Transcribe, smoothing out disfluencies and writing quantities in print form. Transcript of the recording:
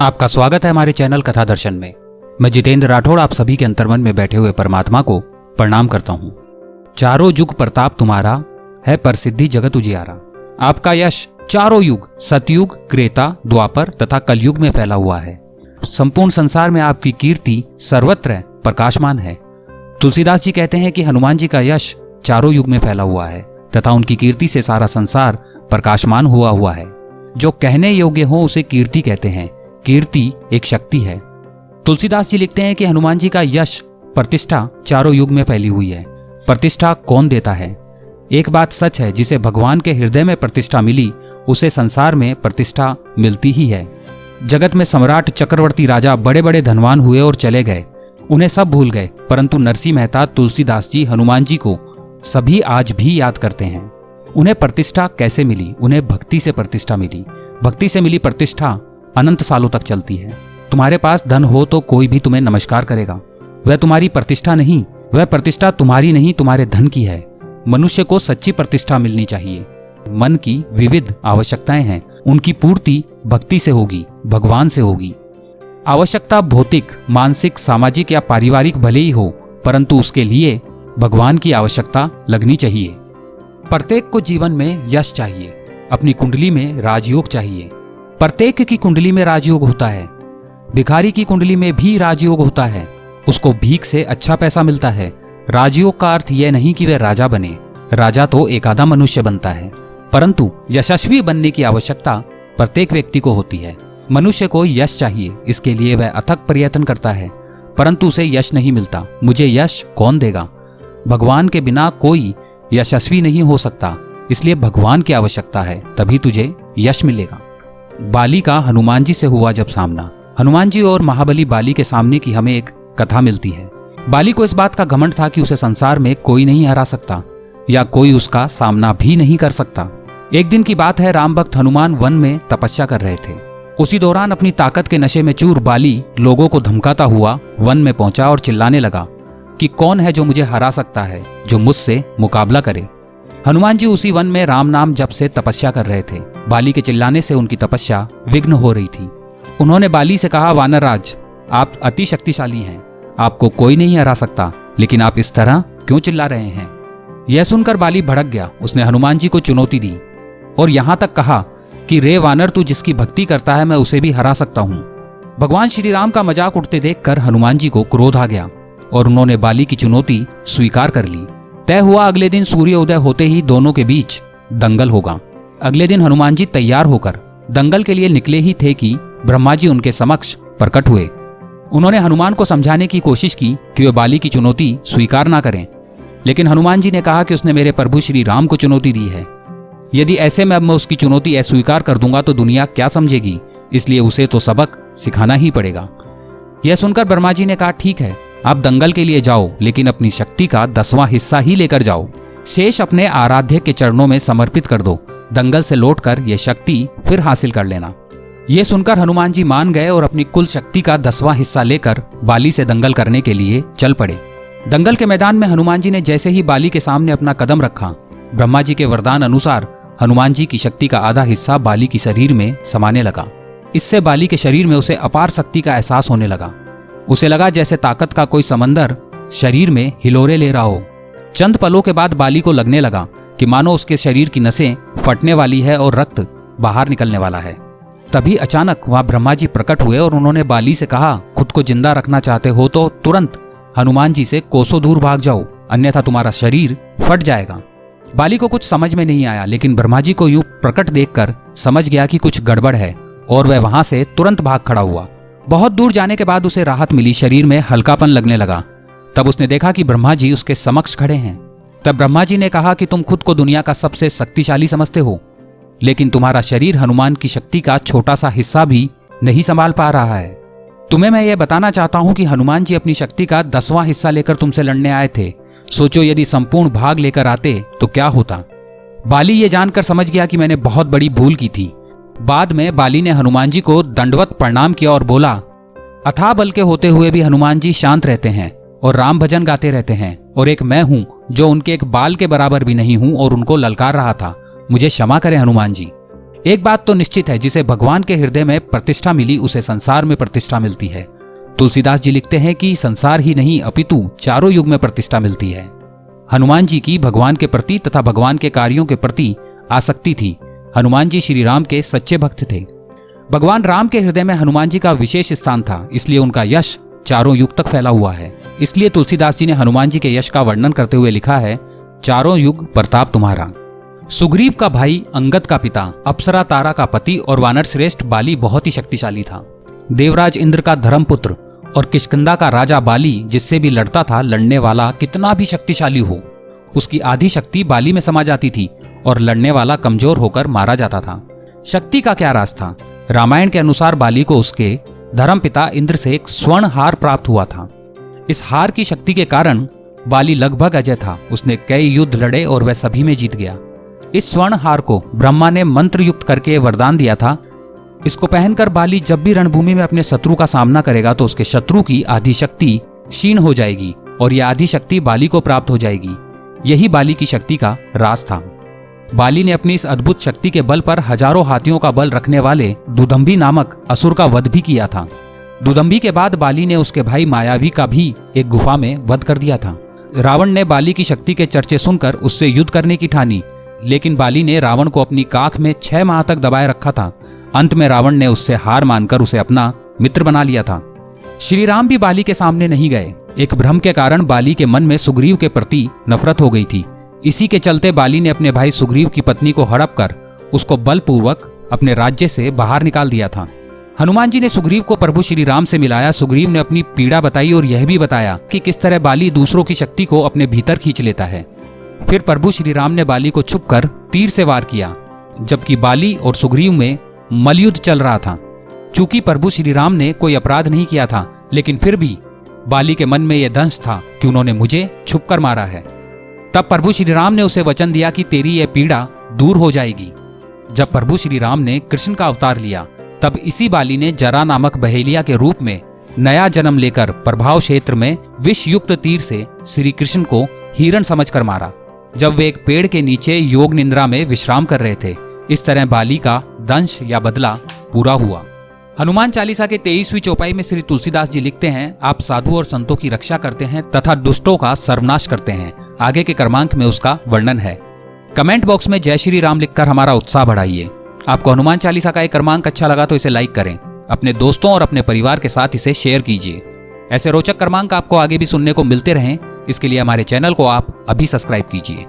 आपका स्वागत है हमारे चैनल कथा दर्शन में। मैं जितेंद्र राठौड़ आप सभी के अंतर्मन में बैठे हुए परमात्मा को प्रणाम करता हूँ। चारों युग प्रताप तुम्हारा है, प्रसिद्धि जगत उजियारा। आपका यश चारों युग सतयुग, त्रेता, द्वापर तथा कलयुग में फैला हुआ है। संपूर्ण संसार में आपकी कीर्ति सर्वत्र प्रकाशमान है। तुलसीदास जी कहते हैं कि हनुमान जी का यश चारों युग में फैला हुआ है तथा उनकी कीर्ति से सारा संसार प्रकाशमान हुआ है। जो कहने योग्य हो उसे कीर्ति कहते हैं। कीर्ति एक शक्ति है। तुलसीदास जी लिखते हैं कि हनुमान जी का यश प्रतिष्ठा चारों युग में फैली हुई है। प्रतिष्ठा कौन देता है? एक बात सच है, जिसे भगवान के हृदय में प्रतिष्ठा मिली उसे संसार में प्रतिष्ठा मिलती ही है। जगत में सम्राट, चक्रवर्ती, राजा बड़े बड़े धनवान हुए और चले गए, उन्हें सब भूल गए, परंतु नरसिंह मेहता, तुलसीदास जी, हनुमान जी को सभी आज भी याद करते हैं। उन्हें प्रतिष्ठा कैसे मिली? उन्हें भक्ति से प्रतिष्ठा मिली। भक्ति से मिली प्रतिष्ठा अनंत सालों तक चलती है। तुम्हारे पास धन हो तो कोई भी तुम्हें नमस्कार करेगा, वह तुम्हारी प्रतिष्ठा नहीं, वह प्रतिष्ठा तुम्हारी नहीं तुम्हारे धन की है। मनुष्य को सच्ची प्रतिष्ठा मिलनी चाहिए। मन की विविध आवश्यकताएं हैं, उनकी पूर्ति भक्ति से होगी, भगवान से होगी। आवश्यकता भौतिक, मानसिक, सामाजिक या पारिवारिक भले ही हो, परंतु उसके लिए भगवान की आवश्यकता लगनी चाहिए। प्रत्येक को जीवन में यश चाहिए, अपनी कुंडली में राजयोग चाहिए। प्रत्येक की कुंडली में राजयोग होता है। भिखारी की कुंडली में भी राजयोग होता है, उसको भीख से अच्छा पैसा मिलता है। राजयोग का अर्थ यह नहीं कि वह राजा बने, राजा तो एक आधा मनुष्य बनता है, परंतु यशस्वी बनने की आवश्यकता प्रत्येक व्यक्ति को होती है। मनुष्य को यश चाहिए, इसके लिए वह अथक प्रयत्न करता है, परंतु उसे यश नहीं मिलता। मुझे यश कौन देगा? भगवान के बिना कोई यशस्वी नहीं हो सकता, इसलिए भगवान की आवश्यकता है, तभी तुझे यश मिलेगा। बाली का हनुमान जी से हुआ जब सामना। हनुमान जी और महाबली बाली के सामने की हमें एक कथा मिलती है। बाली को इस बात का घमंड था कि उसे संसार में कोई नहीं हरा सकता या कोई उसका सामना भी नहीं कर सकता। एक दिन की बात है, राम भक्त हनुमान वन में तपस्या कर रहे थे। उसी दौरान अपनी ताकत के नशे में चूर बाली लोगों को धमकाता हुआ वन में पहुंचा और चिल्लाने लगा कि कौन है जो मुझे हरा सकता है, जो मुझसे मुकाबला करे। हनुमान जी उसी वन में राम नाम जप से तपस्या कर रहे थे। बाली के चिल्लाने से उनकी तपस्या विघ्न हो रही थी। उन्होंने बाली से कहा, वानरराज, आप अति शक्तिशाली हैं, आपको कोई नहीं हरा सकता, लेकिन आप इस तरह क्यों चिल्ला रहे हैं? यह सुनकर बाली भड़क गया। उसने हनुमान जी को चुनौती दी और यहां तक कहा कि रे वानर, तू जिसकी भक्ति करता है मैं उसे भी हरा सकता हूं। भगवान श्री राम का मजाक उड़ते देखकर हनुमान जी को क्रोध आ गया और उन्होंने बाली की चुनौती स्वीकार कर ली। तय हुआ अगले दिन सूर्योदय होते ही दोनों के बीच दंगल होगा। अगले दिन हनुमान जी तैयार होकर दंगल के लिए निकले ही थे कि ब्रह्मा जी उनके समक्ष प्रकट हुए। उन्होंने हनुमान को समझाने की कोशिश की कि वे बाली की चुनौती स्वीकार ना करें, लेकिन हनुमान जी ने कहा कि उसने मेरे प्रभु श्री राम को चुनौती दी है। यदि ऐसे में अब मैं उसकी चुनौती अस्वीकार कर दूंगा तो दुनिया क्या समझेगी, इसलिए उसे तो सबक सिखाना ही पड़ेगा। यह सुनकर ब्रह्मा जी ने कहा, ठीक है, आप दंगल के लिए जाओ, लेकिन अपनी शक्ति का 10वां हिस्सा ही लेकर जाओ। शेष अपने आराध्य के चरणों में समर्पित कर दो। दंगल से लौटकर यह शक्ति फिर हासिल कर लेना। यह सुनकर हनुमान जी मान गए और अपनी कुल शक्ति का 10वां हिस्सा लेकर बाली से दंगल करने के लिए चल पड़े। दंगल के मैदान में हनुमान जी ने जैसे ही बाली के सामने अपना कदम रखा, ब्रह्मा जी के वरदान अनुसार हनुमान जी की शक्ति का आधा हिस्सा बाली के शरीर में समाने लगा। इससे बाली के शरीर में उसे अपार शक्ति का एहसास होने लगा। उसे लगा जैसे ताकत का कोई समंदर शरीर में हिलोरे ले रहा हो। चंद पलों के बाद बाली को लगने लगा कि मानो उसके शरीर की नसें फटने वाली है और रक्त बाहर निकलने वाला है। तभी अचानक वहां ब्रह्मा जी प्रकट हुए और उन्होंने बाली से कहा, खुद को जिंदा रखना चाहते हो तो तुरंत हनुमान जी से कोसों दूर भाग जाओ, अन्यथा तुम्हारा शरीर फट जाएगा। बाली को कुछ समझ में नहीं आया, लेकिन ब्रह्मा जी को यूं प्रकट देखकर समझ गया कि कुछ गड़बड़ है और वह वहां से तुरंत भाग खड़ा हुआ। बहुत दूर जाने के बाद उसे राहत मिली, शरीर में हल्कापन लगने लगा। तब उसने देखा कि ब्रह्मा जी उसके समक्ष खड़े हैं। तब ब्रह्मा जी ने कहा कि तुम खुद को दुनिया का सबसे शक्तिशाली समझते हो, लेकिन तुम्हारा शरीर हनुमान की शक्ति का छोटा सा हिस्सा भी नहीं संभाल पा रहा है। तुम्हें मैं यह बताना चाहता हूं कि हनुमान जी अपनी शक्ति का 10वां हिस्सा लेकर तुमसे लड़ने आए थे। सोचो यदि संपूर्ण भाग लेकर आते तो क्या होता। बाली ये जानकर समझ गया कि मैंने बहुत बड़ी भूल की थी। बाद में बाली ने हनुमान जी को दंडवत प्रणाम किया और बोला, अथाह बल के होते हुए भी हनुमान जी शांत रहते हैं और राम भजन गाते रहते हैं, और एक मैं हूं जो उनके एक बाल के बराबर भी नहीं हूं और उनको ललकार रहा था। मुझे क्षमा करें हनुमान जी। एक बात तो निश्चित है, जिसे भगवान के हृदय में प्रतिष्ठा मिली उसे संसार में प्रतिष्ठा मिलती है। तुलसीदास जी लिखते हैं कि संसार ही नहीं अपितु चारों युग में प्रतिष्ठा मिलती है। हनुमान जी की भगवान के प्रति तथा भगवान के कार्यों के प्रति आसक्ति थी। हनुमान जी श्री राम के सच्चे भक्त थे। भगवान राम के हृदय में हनुमान जी का विशेष स्थान था, इसलिए उनका यश चारों युग तक फैला हुआ है। इसलिए तुलसीदास जी ने हनुमान जी के यश का वर्णन करते हुए लिखा है, चारों युग प्रताप तुम्हारा। सुग्रीव का भाई, अंगद का पिता, अप्सरा तारा का पति और वानर श्रेष्ठ बाली बहुत ही शक्तिशाली था। देवराज इंद्र का धर्मपुत्र और किष्किंधा का राजा बाली जिससे भी लड़ता था, लड़ने वाला कितना भी शक्तिशाली हो, उसकी आधी शक्ति बाली में समा जाती थी और लड़ने वाला कमजोर होकर मारा जाता था। शक्ति का क्या राज था? रामायण के अनुसार बाली को उसके धर्मपिता इंद्र से एक स्वर्ण हार प्राप्त हुआ था। इस हार की शक्ति के कारण बाली लगभग अजय था। उसने कई युद्ध लड़े और वह सभी में जीत गया। इस स्वर्ण हार को ब्रह्मा ने मंत्र युक्त करके वरदान दिया था। इसको पहनकर बाली जब भी रणभूमि में अपने शत्रु का सामना करेगा तो उसके शत्रु की आधी शक्ति क्षीण हो जाएगी और यह आधी शक्ति बाली को प्राप्त हो जाएगी। यही बाली की शक्ति का राज था। बाली ने अपनी इस अद्भुत शक्ति के बल पर हजारों हाथियों का बल रखने वाले दुदंभी नामक असुर का वध भी किया था। दुदंभी के बाद बाली ने उसके भाई मायावी का भी एक गुफा में वध कर दिया था। रावण ने बाली की शक्ति के चर्चे सुनकर उससे युद्ध करने की ठानी, लेकिन बाली ने रावण को अपनी काख में 6 माह तक दबाए रखा था। अंत में रावण ने उससे हार मानकर उसे अपना मित्र बना लिया था। श्री राम भी बाली के सामने नहीं गए। एक भ्रम के कारण बाली के मन में सुग्रीव के प्रति नफरत हो गई थी। इसी के चलते बाली ने अपने भाई सुग्रीव की पत्नी को हड़प कर उसको बलपूर्वक अपने राज्य से बाहर निकाल दिया था। हनुमान जी ने सुग्रीव को प्रभु श्री राम से मिलाया। सुग्रीव ने अपनी पीड़ा बताई और यह भी बताया कि किस तरह बाली दूसरों की शक्ति को अपने भीतर खींच लेता है। फिर प्रभु श्री राम ने बाली को छुपकर तीर से वार किया, जबकि बाली और सुग्रीव में मलयुद्ध चल रहा था। चूंकि प्रभु श्री राम ने कोई अपराध नहीं किया था, लेकिन फिर भी बाली के मन में यह दंश था कि उन्होंने मुझे छुपकर मारा है। तब प्रभु श्री राम ने उसे वचन दिया कि तेरी यह पीड़ा दूर हो जाएगी। जब प्रभु श्री राम ने कृष्ण का अवतार लिया, तब इसी बाली ने जरा नामक बहेलिया के रूप में नया जन्म लेकर प्रभाव क्षेत्र में विष युक्त तीर से श्री कृष्ण को हिरण समझकर मारा, जब वे एक पेड़ के नीचे योग निंद्रा में विश्राम कर रहे थे। इस तरह बाली का दंश या बदला पूरा हुआ। हनुमान चालीसा के 23वीं चौपाई में श्री तुलसीदास जी लिखते हैं, आप साधु और संतों की रक्षा करते हैं तथा दुष्टों का सर्वनाश करते हैं। आगे के क्रमांक में उसका वर्णन है। कमेंट बॉक्स में जय श्री राम लिखकर हमारा उत्साह बढ़ाइए। आपको हनुमान चालीसा का एक क्रमांक अच्छा लगा तो इसे लाइक करें। अपने दोस्तों और अपने परिवार के साथ इसे शेयर कीजिए। ऐसे रोचक क्रमांक आपको आगे भी सुनने को मिलते रहें, इसके लिए हमारे चैनल को आप अभी सब्सक्राइब कीजिए।